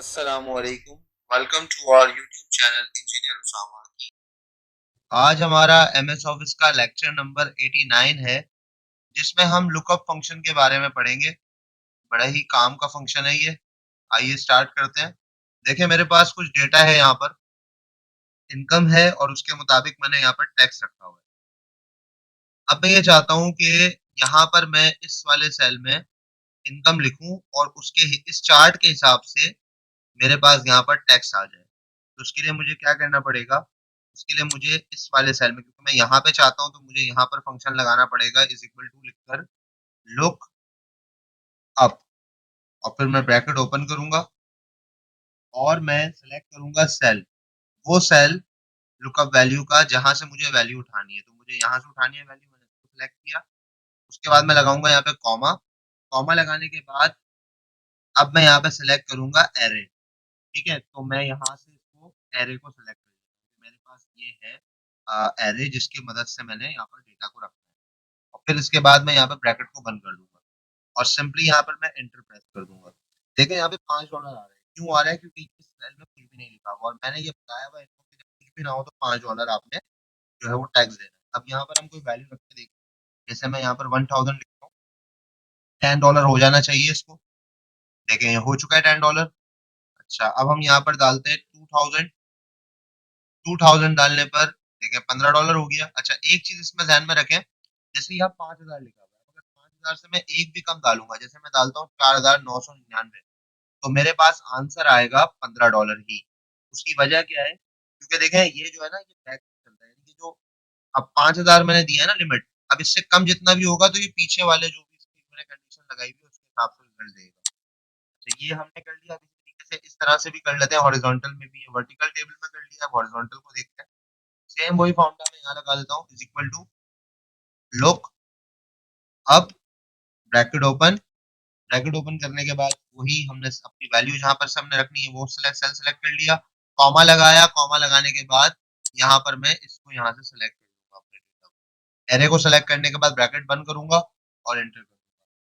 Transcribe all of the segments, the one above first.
अस्सलामुअलैकुम। Welcome to our YouTube channel engineer Usama की। आज हमारा एमएस ऑफिस का लेक्चर नंबर 89 है, जिसमें हम लुकअप फंक्शन के बारे में पढ़ेंगे। बड़ा ही काम का फंक्शन है ये। आइए स्टार्ट करते हैं। देखिए मेरे पास कुछ डेटा है, यहाँ पर इनकम है और उसके मुताबिक मैंने यहाँ पर टैक्स रखा हुआ है। अब मैं ये चाहता हूँ कि यहाँ पर मैं इस वाले सेल में इनकम लिखूं और उसके इस चार्ट के हिसाब से मेरे पास यहाँ पर टैक्स आ जाए। तो उसके लिए मुझे क्या करना पड़ेगा? उसके लिए मुझे इस वाले सेल में, क्योंकि मैं यहाँ पे चाहता हूँ, तो मुझे यहाँ पर फंक्शन लगाना पड़ेगा इज़ इक्वल टू लिखकर लुक अप, और फिर मैं ब्रैकेट ओपन करूँगा और मैं सेलेक्ट करूँगा सेल, वो सेल लुकअप वैल्यू का जहाँ से मुझे वैल्यू उठानी है। तो मुझे यहाँ से उठानी है वैल्यू, मैंने इसको सेलेक्ट किया। उसके बाद मैं लगाऊँगा यहाँ पे कॉमा। कॉमा लगाने के बाद अब मैं यहाँ पे सेलेक्ट करूँगा एरे। ठीक है? तो मैं यहाँ से इसको एरे को सेलेक्ट करूँगा। मेरे पास ये है एरे, जिसकी मदद से मैंने यहाँ पर डेटा को रखा है। और फिर इसके बाद मैं यहाँ पे ब्रैकेट को बंद कर दूँगा और सिंपली यहाँ पर मैं एंटर प्रेस कर दूँगा। देखिए यहाँ पे $5 आ रहे हैं। क्यों आ रहा है? क्योंकि इस सेल में कुछ भी नहीं लिखा हुआ और मैंने ये बताया हुआ है इनको कि जब कुछ भी ना हो तो $5 आपने जो है वो टैक्स देना है। अब यहाँ पर हम कोई वैल्यू रख के देखते हैं। जैसे मैं यहाँ पर 1000 लिखता हूँ, $10 हो जाना चाहिए इसको। देखें ये हो चुका है $10। अच्छा, अब हम यहाँ पर डालते हैं 2000। 2000 डालने पर देखें $15 हो गया। अच्छा, एक चीज़ इसमें ध्यान में रखें, जैसे यहाँ 5000 लिखा हुआ है, अगर 5000 से मैं एक भी कम डालूँगा, जैसे मैं डालता हूँ 4999, तो मेरे पास आंसर आएगा $15 ही। उसकी वजह क्या है? क्योंकि देखें ये जो है ना, ये बैक चलता है, यानी कि जो अब 5000 मैंने दिया है ना लिमिट, अब इससे कम जितना भी होगा तो ये पीछे वाले जो भी इसकी मैंने कंडीशन लगाई हुई है उसके हिसाब से रिजल्ट देगा। तो ये हमने कर लिया। अब इसी तरीके से इस तरह से भी कर लेते हैं, हॉरिजॉन्टल में भी, वर्टिकल टेबल में कर लिया, अब हॉरिजॉन्टल को देखते हैं। सेम वही फॉर्मूला मैं यहाँ लगा देता हूँ, is equal to look up, bracket open. Bracket open करने के बाद वही हमने अपनी वैल्यू जहाँ पर से हमने रखनी है वो सेल सेलेक्ट कर लिया, कॉमा लगाया। कॉमा लगाने के बाद यहाँ पर मैं इसको यहाँ से सेलेक्ट कर लूंगा अपने डेटा को। एरे को सेलेक्ट करने के बाद ब्रैकेट बंद करूंगा और एंटर करूंगा।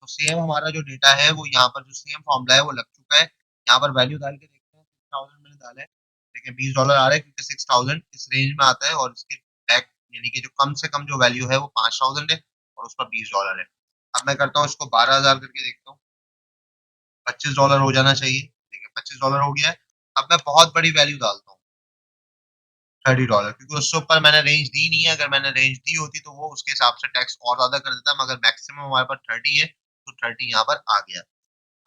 तो सेम हमारा जो डेटा है वो यहाँ पर जो सेम फॉर्मूला है वो लग चुका है। यहाँ पर वैल्यू डाल के देखते हैं, 6000 मैंने डाला है। देखिए $20 आ रहा है, क्योंकि 6000 इस रेंज में आता है और इसके बैक यानी कि जो कम से कम जो वैल्यू है वो 5000 है और उसका $20 है। अब मैं करता हूँ इसको 12000 करके देखता हूँ, $25 हो जाना चाहिए। देखिए $25 हो गया है। अब मैं बहुत बड़ी वैल्यू डालता हूँ, $30, क्योंकि उससे ऊपर मैंने रेंज दी नहीं है। अगर मैंने रेंज दी होती तो वो उसके हिसाब से टैक्स और ज्यादा कर देता, मगर मैक्सिमम हमारे पास 30 है तो 30 यहाँ पर आ गया।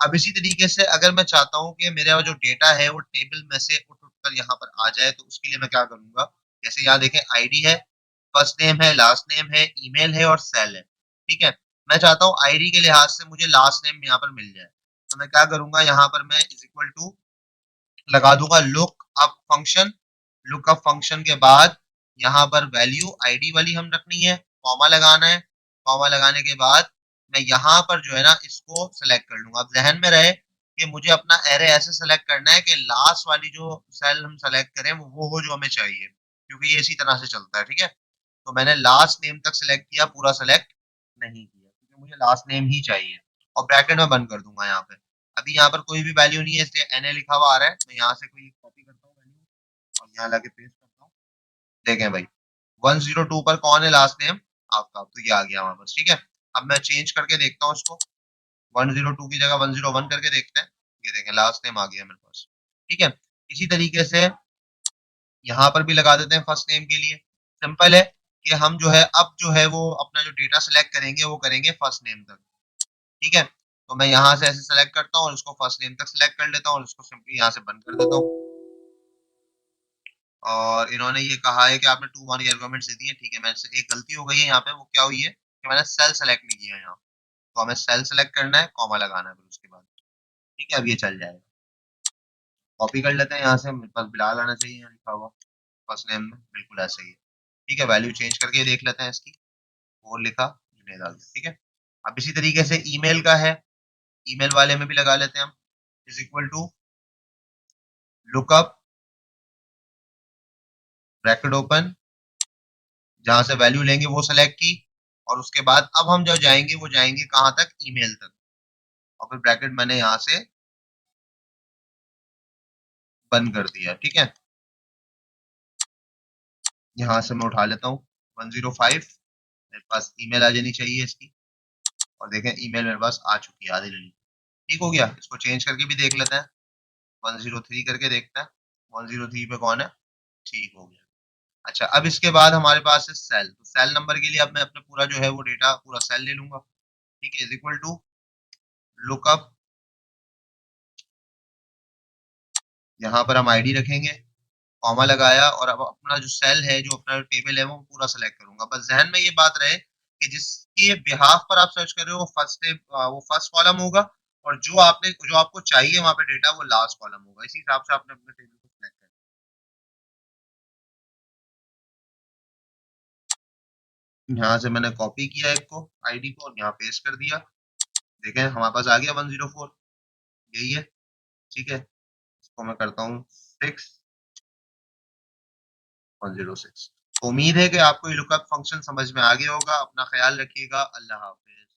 अब इसी तरीके से अगर मैं चाहता हूँ कि मेरा जो डेटा है वो टेबल में से उठ उठ कर यहाँ पर आ जाए, तो उसके लिए मैं क्या करूंगा? जैसे यहाँ देखें आईडी है, फर्स्ट नेम है, लास्ट नेम है, ईमेल है और सेल है। ठीक है? मैं चाहता हूँ आईडी के लिहाज से मुझे लास्ट नेम यहाँ पर मिल जाए, तो मैं क्या करूंगा? यहाँ पर मैं इज इक्वल टू लगा दूंगा look up function. Look up function के बाद यहाँ पर वैल्यू आईडी वाली हम रखनी है, कॉमा लगाना है। कॉमा लगाने के बाद मैं यहाँ पर जो है ना इसको सेलेक्ट कर लूंगा। अब ज़हन में रहे कि मुझे अपना एरे ऐसे सेलेक्ट करना है कि लास्ट वाली जो सेल हम सेलेक्ट करें वो हो जो हमें चाहिए, क्योंकि ये इसी तरह से चलता है। ठीक है? तो मैंने लास्ट नेम तक सेलेक्ट किया, पूरा सेलेक्ट नहीं किया, क्योंकि मुझे लास्ट नेम ही चाहिए। और ब्रैकेट में बंद कर दूंगा यहाँ पे। अभी यहाँ पर कोई भी वैल्यू नहीं है, इसलिए एनए लिखा हुआ आ रहा है। मैं यहाँ से कोई कॉपी करता हूँ वैल्यू और यहाँ लाके पेस्ट करता हूँ। देखें भाई, 102 पर कौन है लास्ट नेम? आपका। तो ये आ गया हमारे पास। ठीक है? अब मैं चेंज करके देखता हूँ इसको, 102 की जगह 101 करके देखते हैं। ये देखें लास्ट नेम आ गया मेरे पास। ठीक है? इसी तरीके से यहाँ पर भी लगा देते हैं फर्स्ट नेम के लिए। सिंपल है कि हम जो है अब जो है वो अपना जो डेटा सेलेक्ट करेंगे वो करेंगे फर्स्ट नेम तक। ठीक है? तो मैं यहाँ से ऐसे सेलेक्ट करता हूँ और इसको फर्स्ट नेम तक सेलेक्ट कर लेता हूँ और इसको सिंपली यहाँ से बंद कर देता हूँ। और इन्होंने ये कहा है कि आपने 2 मार्क की आर्गुमेंट्स दे दिए। ठीक है, मेरे से एक गलती हो गई है यहाँ पे। वो क्या हुई है कि मैंने सेल सेलेक्ट नहीं किया यहाँ। तो हमें सेल सेलेक्ट करना है, कॉमा लगाना है फिर उसके बाद। ठीक है? अब ये चल जाएगा। कॉपी कर लेते हैं यहाँ से, मेरे पास बिलाल आना चाहिए यहाँ लिखा हुआ फर्स्ट नेम में, बिल्कुल ऐसा ही है। ठीक है? वैल्यू चेंज करके देख लेते हैं इसकी। वो लिखा, जुनेद आ गया। ठीक है? अब इसी तरीके से ईमेल का है, ईमेल वाले में भी लगा लेते हैं हम, is equal to lookup, bracket open, जहां से वैल्यू लेंगे वो सेलेक्ट की। और उसके बाद अब हम जो जाएंगे वो जाएंगे कहां तक? ईमेल तक। और फिर ब्रैकेट मैंने यहाँ से बंद कर दिया, ठीक है। यहाँ से मैं उठा लेता हूँ 105, मेरे पास ईमेल आ जानी चाहिए इसकी, और देखें ईमेल मेरे पास आ चुकी है आधी लिंक। ठीक हो गया, इसको चेंज करके भी देख लेते हैं, 103 करके देखते हैं, 103 पे कौन है, ठीक हो गया। अच्छा, अब इसके बाद हमारे पास है सेल, तो सेल नंबर के लिए अब मैं अपना पूरा जो है वो डेटा पूरा सेल ले लूंगा, ठीक है, इज इक्वल टू लुकअप, यहाँ पर हम आईडी रखेंगे, कॉमा लगाया, और अब अपना जो सेल है, जो अपना टेबल है, वो पूरा सेलेक्ट करूंगा। बस ज़हन में ये बात रहे कि जिसके बिहाफ पर आप सर्च कर रहे हो वो वो फर्स्ट कॉलम होगा, और जो आपको चाहिए वहाँ पे डेटा वो लास्ट कॉलम होगा। इसी हिसाब से आपने अपने टेबल को सेलेक्ट करना है। यहाँ से मैंने कॉपी किया एक को आईडी को और यहाँ पेस्ट कर दिया। देखें हमारे पास आ गया 104, यही है, ठीक है। इसको मैं करता हूँ 6106। उम्मीद है कि आपको ये लुकअप फंक्शन समझ में आ गया होगा। अपना ख्याल रखिएगा। अल्लाह हाफ़िज़।